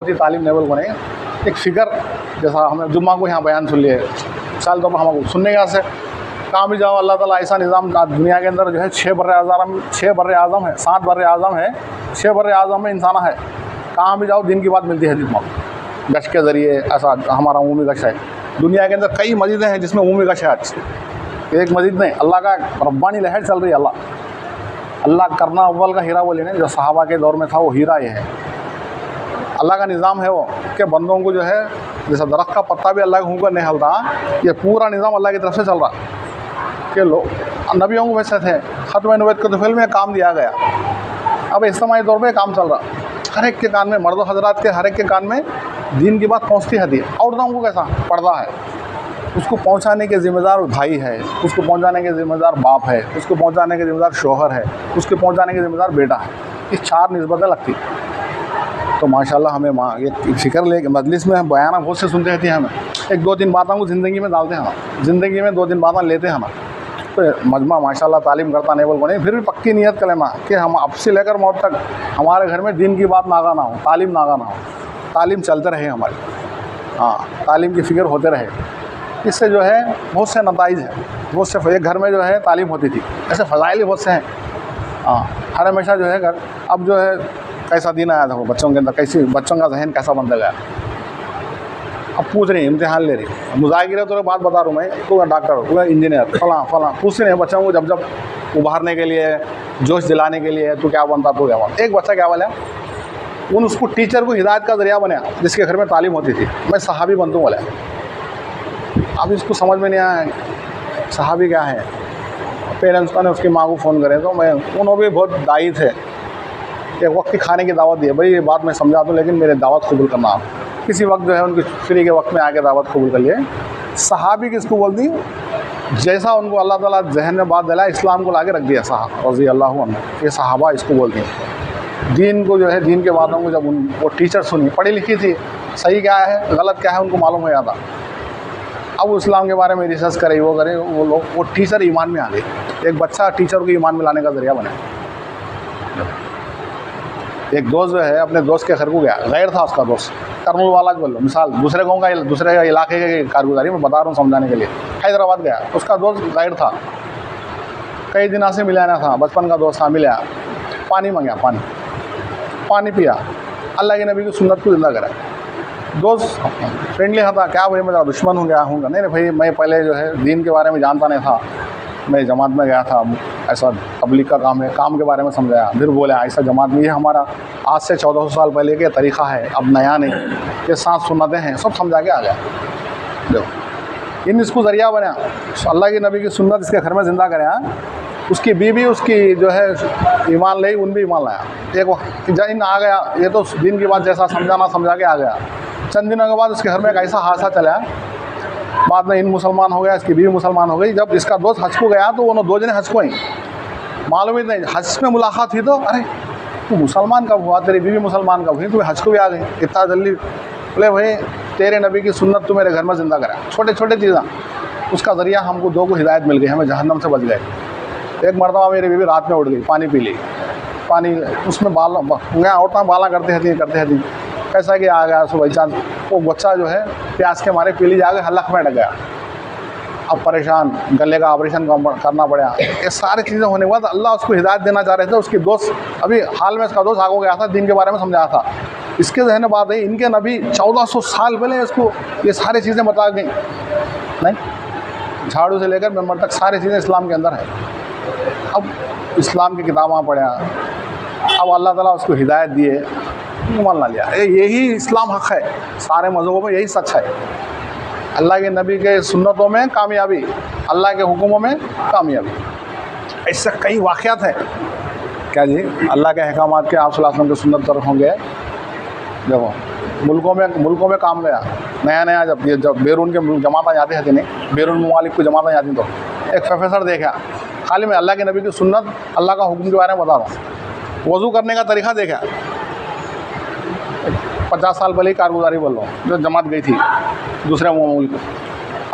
तालीम लेवल को नहीं, एक फ़िक्र जैसा हमें जुम्मा को यहाँ बयान सुन लिए साल तो हम सुनने का से कहाँ भी जाओ अल्लाह ताला ऐसा निज़ाम दुनिया के अंदर जो है 6 बर आज़म है, 7 बर आज़म है, 6 बर आज़म में इंसान है। कहाँ भी जाओ दिन की बात मिलती है जुम्मा गश के ज़रिए। ऐसा हमारा उमूमी गश है। दुनिया के अंदर कई मस्जिदें हैं जिसमें उमूमी गश है। आज एक मस्जिद नहीं, अल्लाह का रब्बानी लहर चल रही है। अल्लाह करना अव्वल का हीरा बोले ना, जो सहाबा के दौर में था वो हीरा ये है। अल्लाह का निज़ाम है वो कि बंदों को जो है जैसा दरख्त का पत्ता भी अल्लाह के हुक्म नहीं हलता, ये पूरा निज़ाम अल्लाह की तरफ से चल रहा कि लोग नबियों को वैसे थे, ख़त्म नबूवत के तफ़ील में काम दिया गया। अब इज्तिमाई तौर पर काम चल रहा, हर एक के कान में, मर्द हजरात के हर एक के कान में दीन की बात पहुँचती है। औरतों को कैसा पर्दा है, उसको पहुंचाने के ज़िम्मेदार भाई है, उसको पहुंचाने के ज़िम्मेदार बाप है, उसको पहुंचाने के ज़िम्मेदार शौहर है, उसके पहुंचाने के ज़िम्मेदार बेटा है। ये 4 निस्बतें लगती। तो माशाल्लाह हमें ये फ़िक्र ले मजलिस में बयान बहुत से सुनते रहती हैं। हमें 1-2-3 बातों को ज़िंदगी में डालते हैं, हम ज़िंदगी में 2-3 बातें लेते हैं हम। तो मजमा माशाल्लाह तालीम करता नहीं बोल को नहीं, फिर भी पक्की नियत कलेमा कि हम अब से लेकर मौत तक हमारे घर में दीन की बात नागा ना हो, तालीम नागा ना हो, तालीम चलते रहे हमारी। हाँ, तालीम की फ़िक्र होते रहे। इससे जो है बहुत से नताइज हैं। बहुत से एक घर में जो है तालीम होती थी, ऐसे फ़ज़ाइल बहुत से हैं। हाँ, हर हमेशा जो है घर अब जो है कैसा दिन आया था वो बच्चों के अंदर, कैसी बच्चों का जहन कैसा बनता गया। अब पूछ रही, इम्तिहान ले रही, मुज़ाकिरे तो बात बता रहा हूँ मैं, तू डॉक्टर, तू इंजीनियर, फलां पूछ रहे हैं बच्चों को जब उभारने के लिए, जोश दिलाने के लिए, तू क्या बनता, तू क्या बनता। एक बच्चा क्या बोला, उसको टीचर को हिदायत का ज़रिया बना जिसके घर में तालीम होती थी, मैं सहाबी बनता हूँ बोला। अब इसको समझ में नहीं आया सहाबी क्या है। पेरेंट्स ने उसकी माँ को फ़ोन करे तो उन्होंने भी बहुत दाई थे, एक वक्त की खाने की दावत दी, भाई ये बात मैं समझा दूँ लेकिन मेरे दावत कबूल करना। आप किसी वक्त जो है उनकी फ्री के वक्त में आके दावत कबूल कर लिए। सहाबी किसको बोल दी, जैसा उनको अल्लाह ताला जहन में बात दिला, इस्लाम को लाके रख दिया साहब रज़ी अल्लाह अन्हु, ये सहाबा इसको बोलते हैं। दीन को जो है, दीन के बातों को जब वो टीचर सुनी, पढ़ी लिखी थी, सही क्या है गलत क्या है उनको मालूम हो जाता। अब वो इस्लाम के बारे में रिसर्च करे, वो करे, वो लोग, वो टीचर ईमान में आ गए। एक बच्चा टीचर को ईमान में लाने का ज़रिया बने। एक दोस्त जो है अपने दोस्त के घर को गया, गैर था उसका दोस्त, करनूल वाला बोल लो मिसाल, दूसरे गाँव का, दूसरे इलाके की कारगुजारी मैं बता रहा हूँ समझाने के लिए। हैदराबाद गया, उसका दोस्त गैर था, कई दिनों से मिला ना था, बचपन का दोस्त था, मिला, पानी मांगा, पानी पिया, अल्लाह के नबी की सुन्नत को जिंदा करा। दोस्त फ्रेंडली था, क्या भाई मेरा दुश्मन हो गया हूँगा, नहीं भाई मैं पहले जो है दीन के बारे में जानता नहीं था, मैं जमात में गया था, ऐसा तबलीग का काम है, काम के बारे में समझाया। फिर बोला ऐसा जमात में ये हमारा आज से 1400 साल पहले के तरीक़ा है, अब नया नहीं, ये 7 सुन्नतें हैं, सब समझा के आ गया। देखो इसको ज़रिया बना, अल्लाह के नबी की सुन्नत इसके घर में ज़िंदा कराया। उसकी बीवी उसकी जो है ईमान लाई, उन भी ईमान लाया। एक वक्त जब आ गया, ये तो दिन की बात जैसा समझा के आ गया। चंद दिनों के बाद उसके घर में एक ऐसा हादसा चला, बाद में इन मुसलमान हो गया, इसकी बीवी मुसलमान हो गई। जब इसका दोस्त हज को गया तो वो 2 जने हज को आई, मालूम ही नहीं, हज में मुलाकात हुई तो अरे तू मुसलमान कब हुआ, तेरी बीवी मुसलमान कब हुई, तू हज को भी आ गई इतना जल्दी। बोले भाई तेरे नबी की सुन्नत तू मेरे घर में ज़िंदा करा। छोटे छोटे चीज़ें, उसका ज़रिया हमको 2 को हिदायत मिल गई, हमें जहन्नम से बच गए। एक मरतबा मेरी बीवी रात में उठ गई, पानी पी ली, पानी उसमें औरतें बाला करते रहती कैसा कि आ गया सुबह चांद, वो बच्चा जो है प्यास के मारे पी ली, जाके हलक में अटक गया। अब परेशान, गले का ऑपरेशन करना पड़ा। ये सारी चीज़ें होने के बाद अल्लाह उसको हिदायत देना चाह रहे थे। उसकी दोस्त अभी हाल में इसका दोस्त आगे गया था, दीन के बारे में समझाया था। इसके जहन में बात है, इनके नबी 1400 साल पहले इसको ये सारी चीज़ें बता गई। नहीं, झाड़ू से लेकर मेंबर तक सारी चीज़ें इस्लाम के अंदर है। अब इस्लाम की किताबें पढ़ा, अब अल्लाह ताला उसको हिदायत दिए, मान ना लिया। यही इस्लाम हक़ है, सारे मज़हबों में यही सच है। अल्लाह के नबी के सुन्नतों में कामयाबी, अल्लाह के हुक्मों में कामयाबी। ऐसे कई वाक़यात हैं क्या जी, अल्लाह के अहकामात के, आप सल्लल्लाहु अलैहि वसल्लम के सुन्नत तरफ होंगे। देखो मुल्कों में काम गया नया जब बैरून के जमातें जाती थी, नहीं बैरून ममालिक को जमातें जाती, तो एक प्रोफेसर देखा, खाली मैं अल्लाह के नबी की सुन्नत, अल्लाह का हुक्म के बारे में बता रहा हूँ। वज़ू करने का तरीक़ा देखा, 50 साल पहले ही कारगुजारी बोल रहा हूँ, जो जमात गई थी दूसरे मुल्क,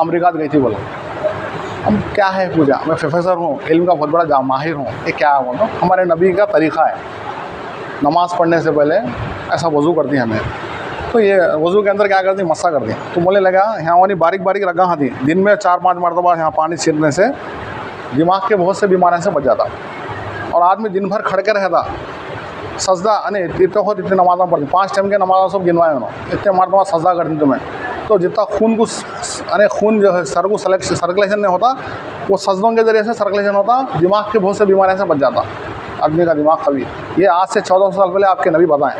अमेरिका गई थी। बोलो हम क्या है पूजा, मैं प्रोफेसर हूँ, इल्म का बहुत बड़ा माहिर हूँ, ये क्या है बोलो, हमारे नबी का तरीक़ा है, नमाज़ पढ़ने से पहले ऐसा वज़ू करती हैं हमें, तो ये वज़ू के अंदर क्या कर दी, मस्सा कर दी। तो बोलने लगा यहाँ वाली बारीक बारीक रगा हाँ थी, दिन में 4-5 मरतबा यहाँ पानी छिड़कने से दिमाग के बहुत से बीमारियों से बच जाता। और आदमी दिन भर खड़के रहता, सजदा अने इतनी नमाज़ा पढ़ती, 5 टाइम के नमाज़ा सब गिनवाए उन्होंने, इतने मरतबा सजदा करती तुम्हें। तो जितना खून को खून जो है सर को सर्कुलेशन नहीं होता, वो सजदों के ज़रिए से सर्कुलेशन होता, दिमाग के बहुत से बीमारियों से बच जाता आदमी का दिमाग कभी। ये आज से 1400 साल पहले आपके नबी बताएं,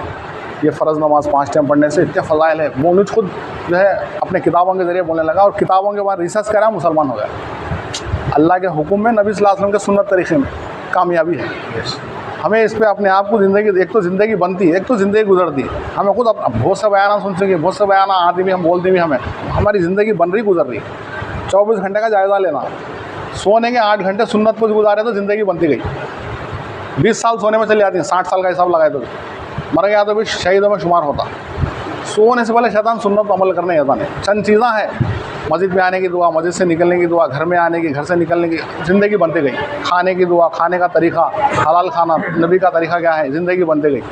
ये फ़र्ज़ नमाज 5 टाइम पढ़ने से इतने फ़ज़ाइल है। वो मुझ खुद जो है अपने किताबों के ज़रिए बोलने लगा, और किताबों के बाद रिसर्च करा, मुसलमान हो गया। अल्लाह के हुक्म में, नबी सल्लल्लाहु अलैहि वसल्लम के सुन्नत तरीक़े में कामयाबी है। हमें इस पे अपने आप को ज़िंदगी, एक तो ज़िंदगी बनती है, एक तो ज़िंदगी गुजरती है। हमें खुद बहुत से बयाना सुन सके, बहुत से बयाना आती भी, हम बोलते भी, हमें हमारी ज़िंदगी बन रही गुजर रही। 24 घंटे का जायज़ा लेना, सोने के 8 घंटे सुन्नत पर गुजारे तो ज़िंदगी बनती गई। 20 साल सोने में चली जाती हैं, 60 साल का हिसाब लगाए तो मर गया तो भी शहीदों में शुमार होता। सोने से पहले शैतान सुन्नत पर अमल करने जाता नहीं। चंद चीज़ें हैं, मस्जिद में आने की दुआ, मस्जिद से निकलने की दुआ, घर में आने की, घर से निकलने की, ज़िंदगी बनती गई। खाने की दुआ, खाने का तरीक़ा, हलाल खाना, नबी का तरीक़ा क्या है, ज़िंदगी बनती गई।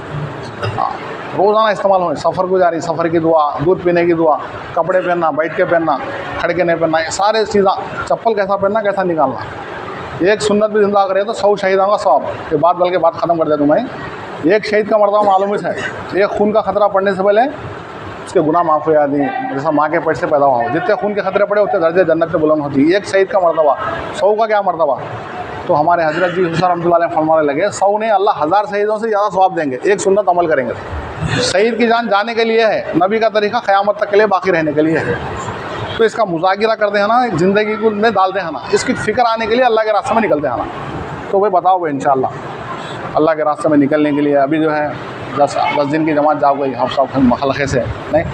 रोज़ाना इस्तेमाल हो, सफ़र गुजारी, सफ़र की दुआ, दूध पीने की दुआ, कपड़े पहनना, बैठ के पहनना, खड़ के नहीं पहनना, ये सारे चीज़ें, चप्पल कैसा पहनना, कैसा निकालना, एक सुन्नत भी ज़िंदा करे तो 100 शहीदों का सवाब। ये बात बल्कि बात ख़त्म कर दे तुम्हें, एक शहीद का मरतबा मालूम है, एक खून का ख़तरा पड़ने से पहले उसके गुनाह माफ़ हो जाती हैं, जैसा माँ के पेट से पैदा हुआ हो। जितने खून के खतरे पड़े उतने दर्जे जन्नत में बुलंद होती है। एक शहीद का मरतबा, 100 का क्या मरतबा। तो हमारे हज़रत जी हुसैन रहमतुल्लाह अलैह फरमाने लगे, 100 ने अल्लाह 1000 शहीदों से ज़्यादा सवाब देंगे, एक सुन्नत अमल करेंगे। शहीद की जान जाने के लिए है, नबी का तरीक़ा क़यामत तक के लिए बाकी रहने के लिए है। तो इसका मुज़ाकिरा करते हैं ना, ज़िंदगी को में डालते हैं ना, इसकी फ़िक्र आने के लिए अल्लाह के रास्ते में निकलते हैं ना। तो भाई बताओ भाई, इंशाअल्लाह अल्लाह के रास्ते में निकलने के लिए अभी जो है 10 दिन की जमात जाओ गई, हम सब हल्के से नहीं,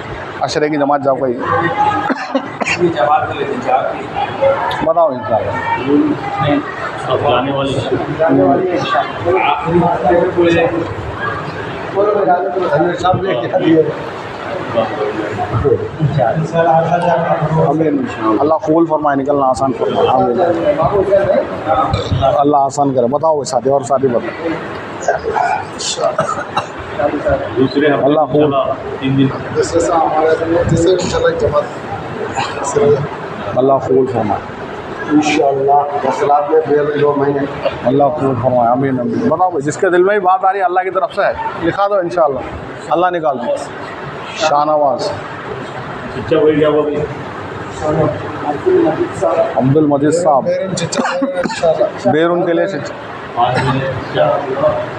अशरे की जमात जाओ गई, बताओ इंशाअल्लाह। अल्लाह कबूल फरमाए, निकलना आसान फरमाए, अल्लाह आसान करे। बताओ साथी, और साथी बताओ। अल्लाह कबूल, अल्लाह कबूल फरमाए इंशाअल्लाह। अल्लाह कबूल फरमाए, आमीन आमीन। बताओ भाई, जिसके दिल में ही बात आ रही है अल्लाह की तरफ से है, लिखा दो इंशाअल्लाह, अल्लाह निकाल दे। शाहनवाज, अब्दुल मजीद साहब, बैरून के लिए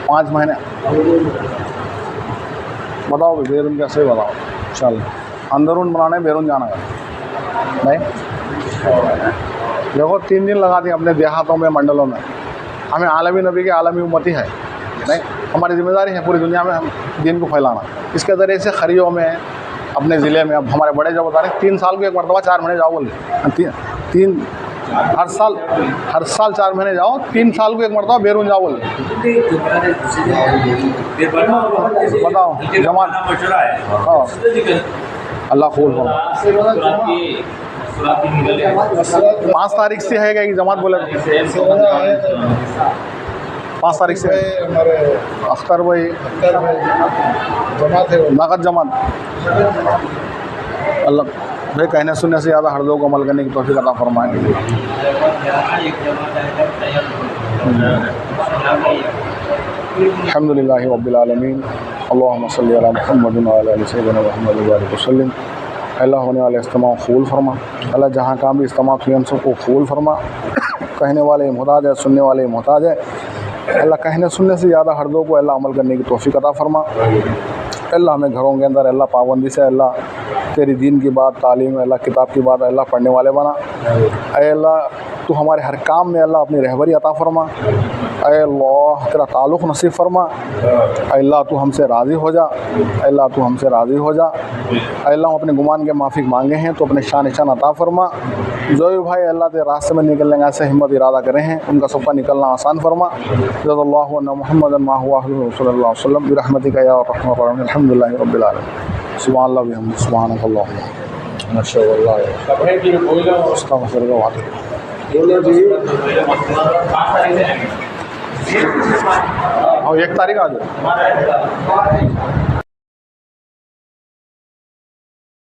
5 महीने। बताओ भाई, बैरून कैसे बताओ इंशाअल्लाह। अंदरून बनाने, बैरून जाना है नहीं। देखो 3 दिन लगा दिए अपने देहातों में, मंडलों में। हमें आलमी नबी के आलमी उम्मती है नहीं, हमारी जिम्मेदारी है पूरी दुनिया में हम दीन को फैलाना। इसके ज़रिए से खरियों में, अपने ज़िले में, अब हमारे बड़े जो बता रहे हैं 3 साल को एक मरतबा 4 महीने जाओ बोले, 3 हर साल 4 महीने जाओ, 3 साल को एक मरतबा बैरून जाओ बोले। बताओ जमात, हाँ अल्लाह खूब हो। 5 तारीख से है क्या जमात बोले? 5 तारीख से हमारे अख्तर भाई जमात है, नगद जमात। अल्लाह भाई कहने सुनने से ज़्यादा हर लोग को अमल करने की तौफीक अता फरमाए। अल्हम्दुलिल्लाहि रब्बिल आलमीन, अल्लाहुम्मा सल्लि अला मुहम्मद व अला आलि सय्यिदिना मुहम्मद व बारिक वसल्लिम। अल्लाह होने वाले इज्तिमा कबूल फरमा, अल्लाह जहाँ काम भी इज्तिमा किए उन सबको कबूल फरमा। कहने वाले मुहताज है, सुनने वाले मुहताज है। अल्लाह कहने सुनने से ज़्यादा हर लोग को अल्लाह अमल करने की तौफीक अता फरमा। अल्लाह हमें घरों के अंदर अल्लाह पाबंदी से अल्लाह तेरी दीन की बात, तालीम, अल्लाह किताब की बात अल्लाह पढ़ने वाले बना। ऐ अल्लाह तू हमारे हर काम में अल्लाह अपनी रहबरी अता फरमा। ऐ अल्लाह तेरा ताल्लुक़ नसीब फरमा। ऐ अल्लाह तू हमसे राज़ी हो जा, ऐ अल्लाह तू हमसे राज़ी हो जा। ऐ अल्लाह अपने गुमान के माफ़िक मांगे हैं तो अपने शान निशान अता फरमा। जो भी भाई अल्लाह के रास्ते में निकलने का ऐसे हिम्मत इरादा करें हैं उनका सबका निकलना आसान फरमा। रज़ियल्लाहु अन्ना मुहम्मदन मा हुवा सल्लल्लाहु अलैहि वसल्लम बिरहमतिका या रहमान रहीम। अल्हम्दुलिल्लाहि रब्बिल आलमीन। सुभान अल्लाह बिहम्दिही सुभानकल्लाहुम्मा नशहदु अस्तगफिरुका व अतूबु इलैक। 1 तारीख आ जाए।